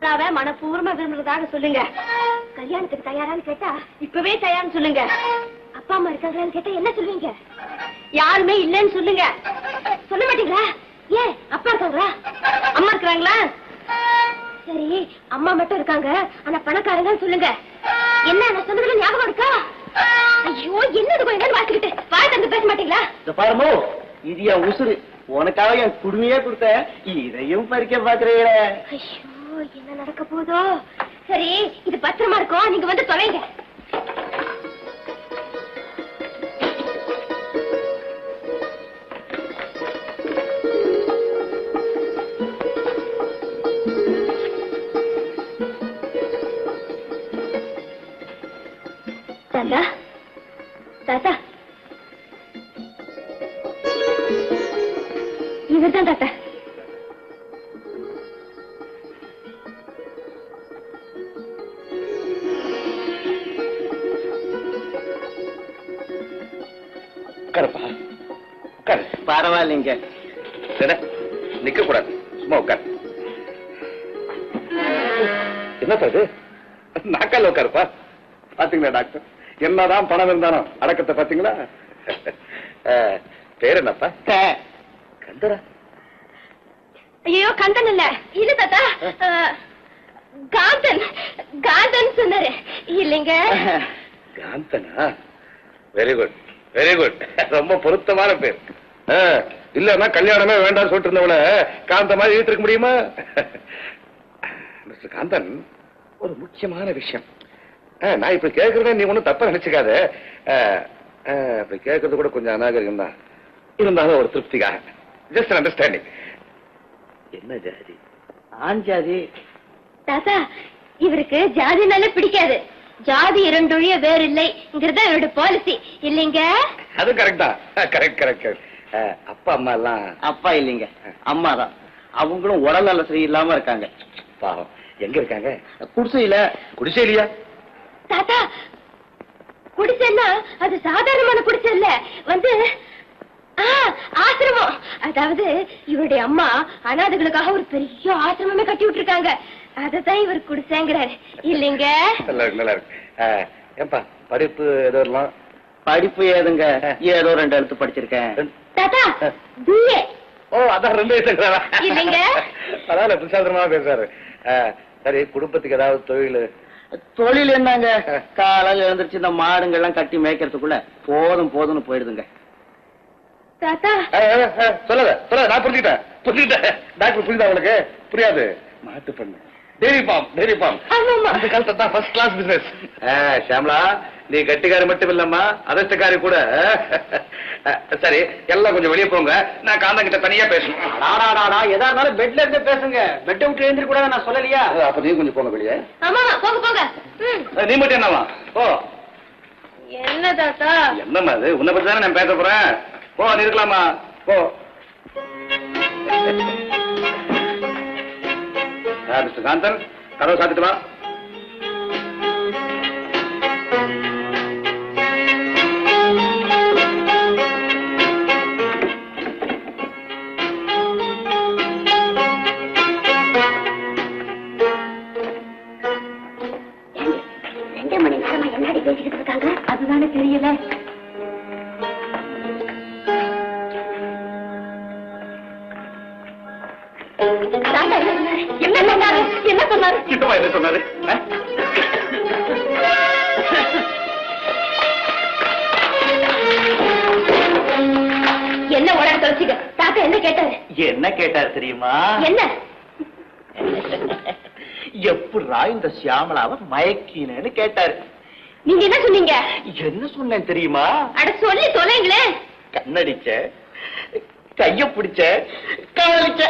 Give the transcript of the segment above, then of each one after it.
தாத்தாவை மனப்பூர்வமா விரும்புறதாக சொல்லுங்க. கல்யாணத்துக்கு தயாரான்னு கேட்டா இப்பவே தயார்னு சொல்லுங்க. அப்பா அம்மா இருக்காங்களான்னு கேட்டா என்ன சொல்லுவீங்க? யாருமே இல்லைன்னு சொல்லுங்க. சொல்ல மாட்டீங்களா? ஏன், அப்பா இருக்காங்களா, அம்மா இருக்கிறாங்களா? சரி, அம்மா மட்டும் இருக்காங்க ஆனா பணக்காரங்கன்னு சொல்லுங்க. என்ன நான் சொன்னதுல ஞாபகம் இருக்கா? ஐயோ, என்னது என்னன்னு வாசிக்கிட்டு வாய் தந்து பேச மாட்டீங்களா? பாருமோ, இது என் உசுறு. உனக்காக என் குடுமையே கொடுத்த, இதையும் பறிக்க பாக்குறீங்களே. ஐயோ, என்ன நடக்க போதோ? சரி, இது பத்திரமா இருக்கும், நீங்க வந்து தொலைங்க. தாத்தா, தாத்தா, இவர்தான் தாத்தா. பரவாயில்லைங்க, நிக்க கூடாது, சும்மா உட்கார். என்ன இது? நாக்கால உட்காருப்பா. பாத்தீங்களா டாக்டர், என்னதான் பணம் இருந்தாலும் அடக்கத்தை பாத்தீங்களா? பேர் என்னப்பா? கந்தரா? ஐயோ, கந்தன் இல்ல, இல்ல தாத்தா, காந்தன். காந்தன் சொன்னாரு இல்லைங்க. காந்தனா? Very good, very good. ரொம்ப பொருத்தமான பேர். இல்லன்னா கல்யாணமே வேண்டாம் சொல்லிட்டு இருந்தவன காந்த மாதிரி ஈர்த்திருக்க முடியுமா? மிஸ்டர் காந்தன், ஒரு முக்கியமான விஷயம். நான் இப்ப கேட்கறத நீ ஒன்னும் தப்பா நினைச்சுக்காத. இப்படி கேட்கறது கூட கொஞ்சம் அநாகரிகம் தான், இருந்தாலும் ஒரு திருப்திக்காக. Just understanding. என்ன ஜாதி? ஆண் ஜாதி. தாத்தா, இவருக்கு ஜாதினாலே பிடிக்காது. ஜாதி இரண்டொழிய வேறு இல்லைங்கிறத இவரோட பாலிசி இல்லைங்க. அது கரெக்ட் தான். Correct correct. அப்பா அம்மா எல்லாம்? அப்பா இல்லைங்க, அம்மா தான். அவங்களும் உடல் நல சரியில்லாம இருக்காங்க. பாவம். எங்க இருக்காங்க? குடிசையில. குடிசையிலையா? தாத்தா, குடிசைன்னா அது சாதாரணமான குடிசை இல்ல, வந்து ஆசிரமம். அதாவது இவருடைய அம்மா அனாதைகளுக்காக ஒரு பெரிய ஆசிரமமே கட்டி விட்டுருக்காங்க. அததான் இவர் குடிசைங்கிறாரு இல்லைங்க. நல்லா இருக்கு, நல்லா இருக்கு. ஏன்பா படிப்பு ஏதோ எல்லாம்? படிப்பு ஏதுங்க, ஏதோ 2 எழுத்து படிச்சிருக்கேன். தாத்தா, பிஏ. ஓ, அதான் 2 வயசுங்கிறாரா? இல்லைங்க. அதான் பிரசாதமா பேசுறாரு. சரி, குடும்பத்துக்கு ஏதாவது தொழில்? தொழில் என்னங்க, காலையில் எழுந்திருச்சு இந்த மாடுங்கள்லாம் கட்டி மேய்க்கிறதுக்குள்ள போதும் போதும்னு போயிடுதுங்க. தாத்தா, சொல்லாத சொல்லாத, நான் புரிஞ்சுக்கிட்டேன். டாக்டர் புரியுதா உங்களுக்கு? புரியாது. மாட்டு பண்ணு, டெய்ரி ஃபார்ம். டெய்ரி ஃபார்ம் அந்த காலத்தை தான் ஃபர்ஸ்ட் கிளாஸ் பிசினஸ். ஷாம்லா, நீ கட்டிக்காரி மட்டும் இல்லம்மா, அதிர்ஷ்டக்காரி கூட. சரி, எல்லாம் கொஞ்சம் வெளியே போங்க, நான் காந்தன் கிட்ட தனியா பேசணும். எதா இருந்தாலும் பெட்ல இருந்து பேசுங்க, பெட்டை விட்டு எழுந்திர கூட நான் சொல்லலையா? அப்ப நீ கொஞ்சம் போங்க வெளியே. ஆமா, போங்க போங்க. நீ மட்டும் என்னவா? ஓ, என்ன தாத்தா? என்னம்மா அது? உன்னை பத்தி தானே நான் பேச போறேன். ஓ, நீ இருக்கலாமா? ஓ. மிஸ்டர் காந்தன், கதவை சாத்திட்டு வா. என்னடி பேசிக்கிட்டு இருக்காங்க? அதுதானே தெரியல. என்ன சொன்னாரு? என்ன சொன்னாரு? என்ன உடனே தொலைச்சிக்க. தாத்தா என்ன கேட்டாரு? என்ன கேட்டாரு தெரியுமா? என்ன? எப்படா இந்த சியாமலாவை மயக்கினேன்னு கேட்டாரு. நீங்க என்ன சொன்னீங்க? என்ன சொன்னேன் தெரியுமா? அட சொல்லி தொலைங்களே. கண்ணடிச்ச, கைய பிடிச்ச, காதலிச்ச.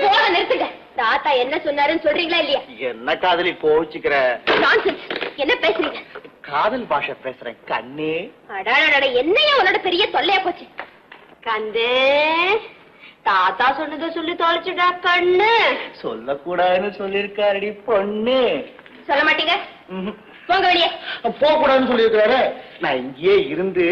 போன நிறுத்துங்க. தாத்தா என்ன சொன்னாருன்னு சொல்றீங்களா இல்லையா? என்ன காதலி கோச்சுக்கிற? நான்சென்ஸ். என்ன பேசுறீங்க? காதல் பாஷை பேசுறேன் கண்ணே. அடாடா, என்னையா உன்னோட பெரிய தொல்லையா போச்சு? கந்தே, தாத்தா சொன்னதை சொல்லி தொலைச்சுடா கண்ணு. சொல்லக்கூடாதுன்னு சொல்லிருக்காருடி பொண்ணு. சொல்ல மாட்டீங்க? போங்க வெளியே. போக கூடாதுன்னு சொல்லிருக்காரு. நான் இங்கேயே இருந்து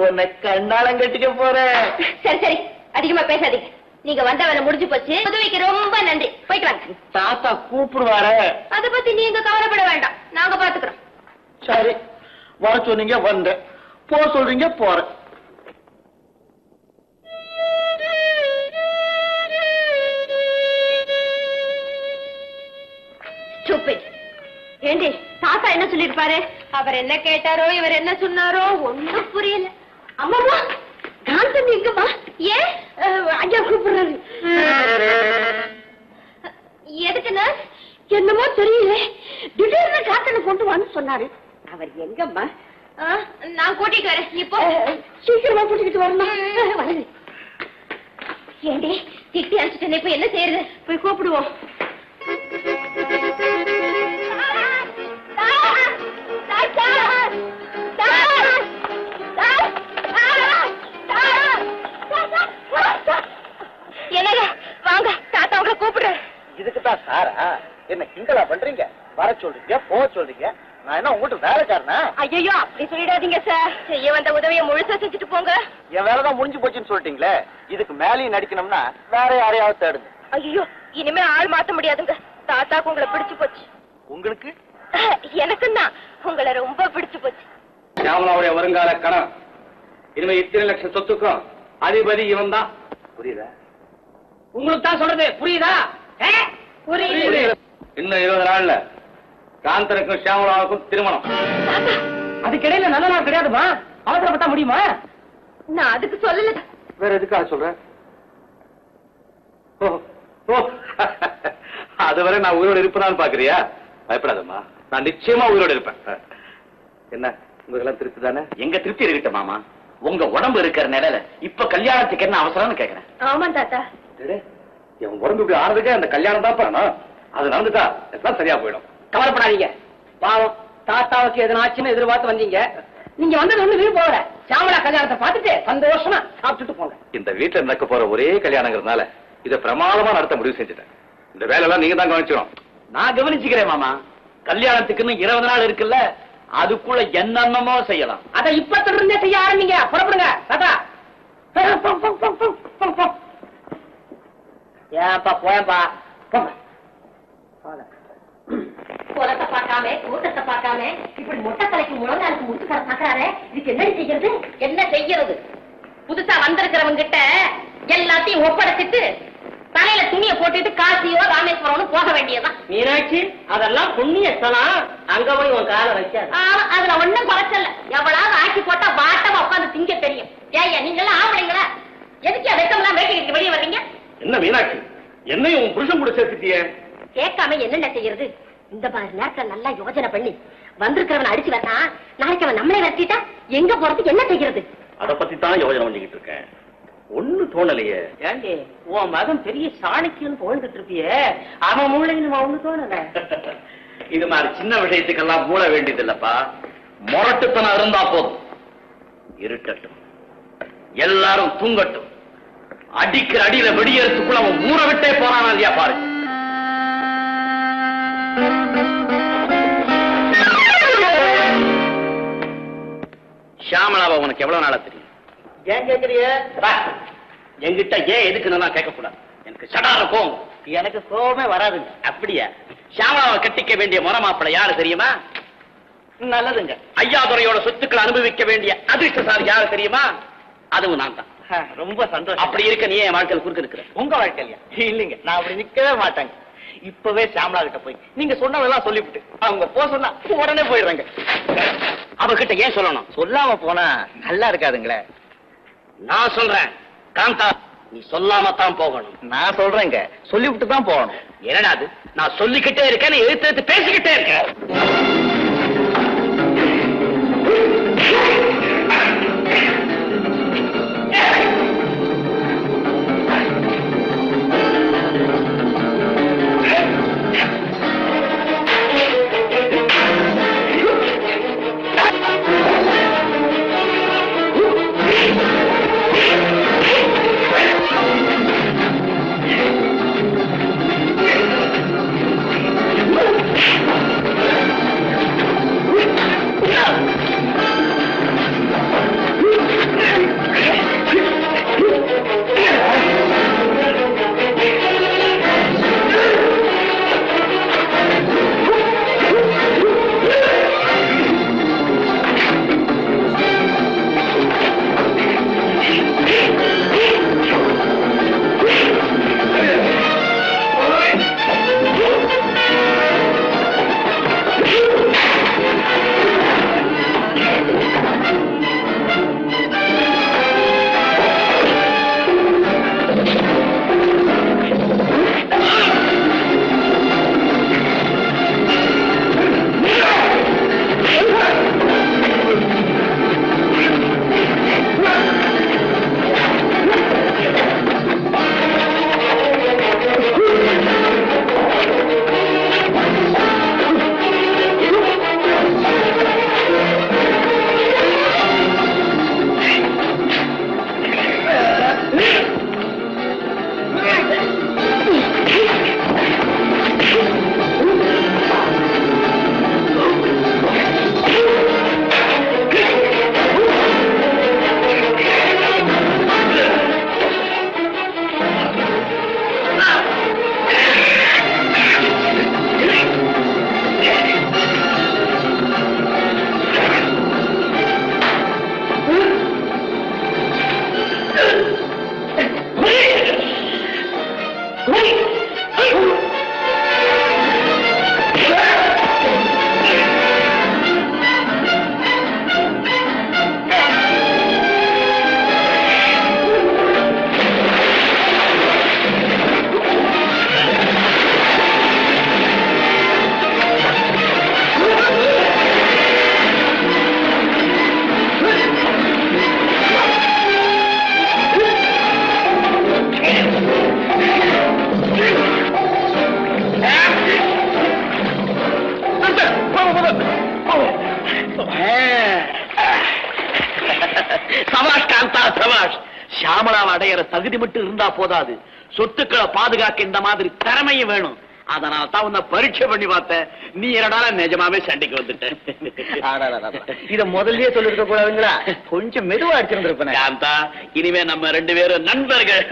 உன்னை கண்ணாலம் கட்டிக்க போறேன். சரி சரி, அதிகமா பேசாதீங்க. நீங்க வந்த வேலை முடிஞ்சு போச்சு. உதவிக்கு ரொம்ப நன்றி. போயிட்டு வாங்க. தாத்தா கூப்பிடுவாரு. அத பத்தி நீங்க கவலைப்பட வேண்டாம், நாங்க பாத்துக்கிறோம். சரி, வர சொன்னீங்க வந்தேன், போ சொல்றீங்க போறேன். ஏண்டி தாத்தா என்ன சொல்லிருப்பாரு? அவர் என்ன கேட்டாரோ இவர் என்ன சொன்னாரோ ஒண்ணும் புரியல. அம்மாமா காந்தம் எங்கம்மா? ஏன் ஐயா கூப்பிடுறாரு? எதுக்குன்னா என்னமோ தெரியல, திடீர்னு காத்தனை கொண்டு வான்னு சொன்னாரு. அவர் எங்கம்மா? நான் கூட்டிட்டு வரேன். இப்போ சீக்கிரமா கூட்டிக்கிட்டு வரணும். ஏண்டி திட்டி அடிச்சுட்டேன், இப்ப என்ன செய்யறது? போய் கூப்பிடுவோம். என்னங்க வாங்க, தாத்தா உங்களை கூப்பிடுறேன். இதுக்குதான் சாரா என்ன கிண்டலா பண்றீங்க? வர சொல்றீங்க, போக சொல்றீங்க. நான் என்ன உங்கள்கிட்ட வேலைக்காரனா? ஐயோ அப்படி சொல்லிடாதீங்க சார். செய்ய வந்த உதவியை முழுசா செஞ்சுட்டு போங்க. என் வேலைதான் முடிஞ்சு போச்சுன்னு சொல்லிட்டீங்களே, இதுக்கு மேலேயும் நடிக்கணும்னா வேற யாரையாவது தேடுங்க. ஐயோ இனிமே ஆள் மாத்த முடியாதுங்க. தாத்தாக்கு உங்களை பிடிச்சு போச்சு. உங்களுக்கு? எனக்கும் தான் உங்களை ரொம்ப பிடிச்சு போச்சு. ஷியாமளாவுடைய வருங்கால கணம். இனிமே இத்தனை லட்சம் சொத்துக்கும் அதிபதி இவன் தான். புரியுதா? உங்களுக்கு தான் சொல்றது புரியுதா? புரியுது. இன்னும் 20 நாள்ல காந்தனுக்கும் ஷியாமளாவுக்கும் திருமணம். அதுக்கிடையில நல்ல நாள் கிடையாதுமா, அவசரப்பட்டா முடியுமா? நான் அதுக்கு சொல்லல. வேற எதுக்காக சொல்ற? அதுவரை நான் உயிரோடு இருப்பேன்னு பாக்குறியா? பயப்படாதம்மா, நான் நிச்சயமா உயிரோடு இருப்பேன். என்ன உங்களெல்லாம் திருப்தி தானே? எங்க திருப்தி இருக்கட்டும் மாமா. உங்க உடம்பு இருக்கிற நிலையில இப்ப கல்யாணத்துக்கு என்ன அவசரம்னு கேக்குறேன். ஆமா தாத்தா. என் உடம்பு இப்படி ஆறதுக்கே அந்த கல்யாணம் தான் பண்ணணும். அது நடந்துட்டா எல்லாம் சரியா போயிடும். கவலைப்படாதீங்க. பாவம் தாத்தாவுக்கு எதனாச்சுன்னு எதிர்பார்த்து வந்தீங்க. நீங்க வந்தது ஒண்ணு வீடு போகல. ஷியாமளா கல்யாணத்தை பார்த்துட்டு சந்தோஷமா சாப்பிட்டுட்டு போங்க. இந்த வீட்டுல நடக்க போற ஒரே கல்யாணங்கிறதுனால இதை பிரமாதமா நடத்த முடிவு செஞ்சுட்டேன். இந்த வேலையெல்லாம் நீங்க தான் கவனிச்சிடும். நான் கவனிச்சுக்கிறேன் மாமா. கல்யாணத்துக்குன்னு 20 நாள் இருக்குல்ல, அதுக்குள்ள என்னென்னமோ செய்யலாம். அதை இப்ப இருந்தே செய்ய ஆரம்பிங்க. புறப்படுங்க தாத்தா. ஏப்பா போயப்பா குலத்தை பார்க்காம கூட்டத்தை பார்க்காம இப்படி மொட்டை தலைக்கு முழங்காலுக்கு முட்டுக்கடை பாக்குறாரு. இதுக்கு என்ன செய்யறது? என்ன செய்யறது? புதுசா வந்திருக்கிறவங்க கிட்ட எல்லாத்தையும் ஒப்படைச்சிட்டு தலையில துணியை போட்டுட்டு காசியோ ராமேஸ்வரம்னு போக வேண்டியதான். மீனாட்சி, அதெல்லாம் புண்ணிய ஸ்தலம். அங்க போய் உன் காலை வச்சாரு. அதுல ஒண்ணும் குறைச்சல. எவ்வளவு ஆக்கி போட்டா வாட்டமா உட்காந்து திங்க தெரியும். ஏய்யா நீங்க எல்லாம் ஆம்பளைங்களா? எதுக்கு வெக்கம்லாம் வேட்டிக்கிட்டு வெளியே வர்றீங்க? என்ன மீனாட்சி, என்னையும் உன் புருஷன் கூட சேர்த்துட்டிய? கேட்காம என்னென்ன செய்யறது? இந்த மாதிரி நேரத்துல நல்லா யோசனை பண்ணி வந்திருக்கிறவன் அடிச்சு வரா, நாளைக்கு அவன் நம்மளே வரட்டிட்டா எங்க போறதுக்கு என்ன செய்யறது? அத பத்தி தான் யோசனை பண்ணிக்கிட்டு இருக்கேன். ஒண்ணு தோணலையே. ஏண்டி உன் மகன் பெரிய சாணிக்குன்னு போயிட்டு இருப்பியே, அவன் மூளைன்னு ஒண்ணு தோணல. இது மாதிரி சின்ன விஷயத்துக்கெல்லாம் மூட வேண்டியது இல்லப்பா. முரட்டுத்தனம் இருந்தா போதும். இருட்டட்டும், எல்லாரும் தூங்கட்டும். அடிக்கிற அடியில வெடியறதுக்குள்ள அவன் ஊற விட்டே போறானா இல்லையா பாரு. ஷியாமளாவை உனக்கு எவ்வளவு நாளா தெரியும்? ஏன் கேக்குறிய? என்கிட்ட ஏன் எதுக்குன்னு கேட்க கூடாது. எனக்கு சடார கோவம். எனக்கு கோவமே வராதுங்க. அப்படியா? ஷியாமளாவை கட்டிக்க வேண்டிய முறமாப்பிள்ளை யாரு தெரியுமா? நல்லதுங்க. ஐயாதுரையோட சொத்துக்களை அனுபவிக்க வேண்டிய அதிர்ஷ்டசாலி யாரு தெரியுமா? அதுவும் நான் தான். ரொம்ப சந்தோஷம். அப்படி இருக்க நீ என் வாழ்க்கையில் குறுக்க இருக்கிற? உங்க வாழ்க்கையா? இல்லைங்க, நான் அப்படி நிக்கவே மாட்டாங்க. இப்பவே ஷியாமளா கிட்ட போய் நீங்க சொன்னதெல்லாம் சொல்லிவிட்டு அவங்க போ சொன்னா உடனே போயிடுறாங்க. அவகிட்ட ஏன் சொல்லணும்? சொல்லாம போனா நல்லா இருக்காதுங்களே. நான் சொல்றேன் காந்தா, நீ சொல்லாம தான் போகணும். நான் சொல்றேங்க, சொல்லிவிட்டு தான் போகணும். என்னடா அது? நான் சொல்லிக்கிட்டே இருக்கேன், நீ எடுத்து எடுத்து பேசிக்கிட்டே இருக்க. சபாஷ் காந்தா சபாஷ். ஷியாமளாவை அடையிற தகுதி மட்டும் இருந்தா போதாது, சொத்துக்களை பாதுகாக்க இந்த மாதிரி திறமையும் வேணும். அதனால தான் உன்னை பரீட்சை பண்ணி பார்த்தேன். நீ என்னடா நிஜமாவே சண்டைக்கு வந்துட்ட. இத முதல்லயே சொல்லிருக்க கூடாதுங்களா? கொஞ்சம் மெதுவா அடிச்சிருந்திருப்பேன். காந்தா, இனிமே நம்ம 2 பேரும் நண்பர்கள்.